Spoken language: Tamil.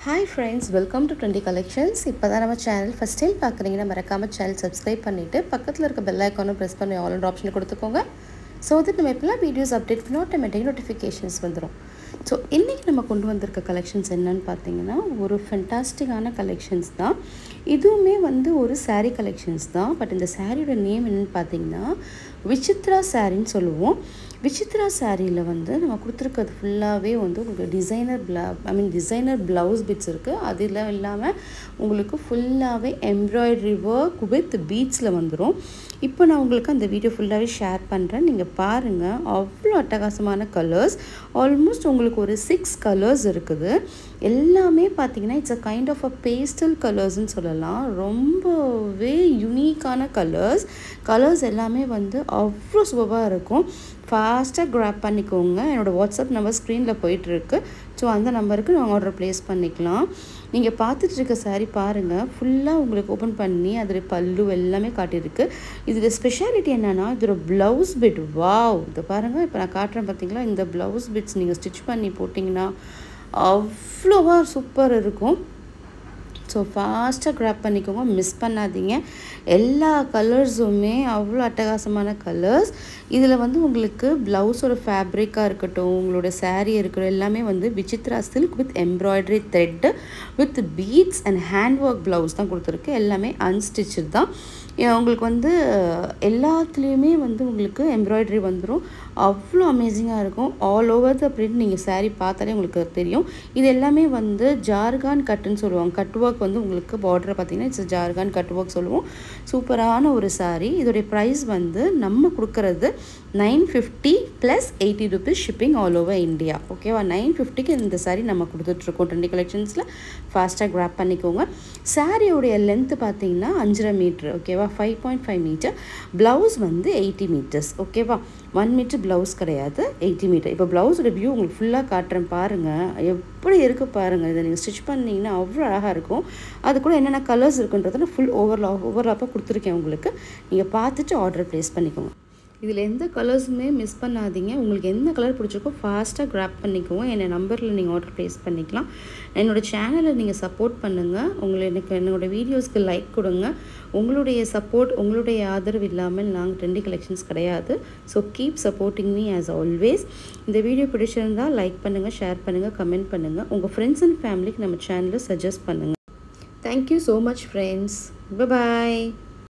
Hi friends, welcome to Trendy Collections. இப்போ தான் நம்ம சேனல் ஃபர்ஸ்ட் டைம் பார்க்குறீங்கன்னா மறக்காம சேனல் சப்ஸ்கிரைப் பண்ணிவிட்டு பக்கத்தில் இருக்க பெல் ஐக்கானும் ப்ரெஸ் பண்ணி ஆல் அண்ட் ஆப்ஷன் கொடுத்துக்கோங்க. ஸோ தட் நம்ம எப்போலாம் வீடியோஸ் அப்டேட் பண்ணி ஆட்டோமேட்டிக் நோட்டிஃபிகேஷன்ஸ் வந்துடும். ஸோ இன்றைக்கி நம்ம கொண்டு வந்திருக்க கலெக்ஷன்ஸ் என்னன்னு பார்த்தீங்கன்னா ஒரு ஃபென்டாஸ்டிக்கான கலெக்ஷன்ஸ் தான். இதுவுமே ஒரு saree கலெக்ஷன்ஸ் தான். பட் இந்த சாரியோட நேம் என்னென்னு பார்த்தீங்கன்னா விசித்ரா சாரின்னு சொல்லுவோம். விசித்ரா சாரியில் நம்ம கொடுத்துருக்கிறது ஃபுல்லாகவே உங்களுக்கு டிசைனர் ப்ளவுஸ் பிட்ஸ் இருக்குது. அதில் இல்லாமல் உங்களுக்கு ஃபுல்லாகவே எம்ப்ராய்டரி ஒர்க் வித் பீட்ஸில் வந்துடும். இப்போ நான் உங்களுக்கு அந்த வீடியோ ஃபுல்லாகவே ஷேர் பண்ணுறேன், நீங்கள் பாருங்கள். அவ்வளோ அட்டகாசமான கலர்ஸ், ஆல்மோஸ்ட் உங்களுக்கு ஒரு 6 கலர்ஸ் இருக்குது. எல்லாமே பார்த்தீங்கன்னா it's a kind of a pastel கலர்ஸ்ன்னு சொல்லலாம். ரொம்பவே யூனிக்கான கலர்ஸ் எல்லாமே அவ்வளோ சூப்பராக இருக்கும். ஃபாஸ்ட்டாக கிராப் பண்ணிக்கோங்க. என்னோடய வாட்ஸ்அப் நம்பர் ஸ்க்ரீனில் போயிட்டுருக்கு. ஸோ அந்த நம்பருக்கு நாங்கள் ஆர்டர் ப்ளேஸ் பண்ணிக்கலாம். நீங்கள் பார்த்துட்டு இருக்க சாரீ பாருங்கள், ஃபுல்லாக உங்களுக்கு ஓப்பன் பண்ணி அதில் பல்லு எல்லாமே காட்டியிருக்கு. இதில் ஸ்பெஷாலிட்டி என்னென்னா இதோட ப்ளவுஸ் பிட். வாவ், இதை பாருங்கள். இப்போ நான் காட்டுறேன் பார்த்தீங்களா, இந்த ப்ளவுஸ் பிட்ஸ் நீங்கள் ஸ்டிச் பண்ணி போட்டிங்கன்னா அவ்வளோவா சூப்பர் இருக்கும். ஸோ ஃபாஸ்ட்டாக கிராப் பண்ணிக்கோங்க, மிஸ் பண்ணாதீங்க. எல்லா கலர்ஸுமே அவ்வளோ அட்டகாசமான கலர்ஸ். இதில் உங்களுக்கு ப்ளவுஸோட ஃபேப்ரிக்காக இருக்கட்டும், உங்களோட சாரீ இருக்கட்டும், எல்லாமே Vichitra silk with embroidery thread with beads and hand work blouse தான் கொடுத்துருக்கு. எல்லாமே அன்ஸ்டிச்சு தான். உங்களுக்கு எல்லாத்துலேயுமே உங்களுக்கு எம்ப்ராய்டரி வந்துடும். அவ்வளோ அமேசிங்காக இருக்கும். ஆல் ஓவர் த பிரிண்ட் நீங்கள் சாரீ பார்த்தாலே உங்களுக்கு தெரியும். இது எல்லாமே ஜார்கான் கட்டுன்னு சொல்லுவாங்க. கட் ஒர்க் உங்களுக்கு பார்டரை பார்த்தீங்கன்னா இட்ஸ் ஜார்கான் கட் ஒர்க் சொல்லுவோம். சூப்பரான ஒரு சாரீ. இதோடைய ப்ரைஸ் நம்ம கொடுக்குறது 950 plus 80 rupees shipping all over India. ஓகேவா? 950க்கு இந்த சாரீ நம்ம கொடுத்துட்ருக்கோம் ட்ரெண்டி கலெக்ஷன்ஸில். ஃபாஸ்ட்டாக கிராப் பண்ணிக்கோங்க. சாரியோடைய லென்த்து பார்த்தீங்கன்னா 5.5 மீட்ரு. ஓகேவா? 5.5 மீட்டர். Blouse 80 metres. ஓகேவா? 1 மீட்டர் ப்ளவுஸ் கிடையாது, 80 மீட்டர். இப்போ ப்ளவுஸோட வியூ உங்களுக்கு ஃபுல்லாக காட்டுறேன் பாருங்கள். எப்படி இருக்குது பாருங்கள். இதை நீங்கள் ஸ்டிச் பண்ணிங்கன்னா அவ்வளோ அழகாக இருக்கும். அது கூட என்னென்ன கலர்ஸ் இருக்குன்றதை நான் ஃபுல் ஓவர்லாப்பாக கொடுத்துருக்கேன் உங்களுக்கு. நீங்கள் பார்த்துட்டு ஆர்டர் ப்ளேஸ் பண்ணிக்கோங்க. இதில் எந்த கலர்ஸுமே மிஸ் பண்ணாதீங்க. உங்களுக்கு எந்த கலர் பிடிச்சிருக்கோ ஃபாஸ்ட்டாக கிராப் பண்ணிக்கோங்க. என்னோடய நம்பரில் நீங்கள் ஆர்டர் ப்ளேஸ் பண்ணிக்கலாம். என்னோடய சேனலை நீங்கள் சப்போர்ட் பண்ணுங்கள். என்னோடய வீடியோஸ்க்கு லைக் கொடுங்க. உங்களுடைய சப்போர்ட், உங்களுடைய ஆதரவு இல்லாமல் நாங்கள் ட்ரெண்டி கலெக்ஷன்ஸ் கிடையாது. So keep supporting me as always. இந்த வீடியோ பிடிச்சிருந்தால் லைக் பண்ணுங்கள், ஷேர் பண்ணுங்கள், கமெண்ட் பண்ணுங்கள். உங்கள் ஃப்ரெண்ட்ஸ் அண்ட் ஃபேமிலிக்கு நம்ம சேனலை சஜஸ்ட் பண்ணுங்கள். Thank you so much friends. By.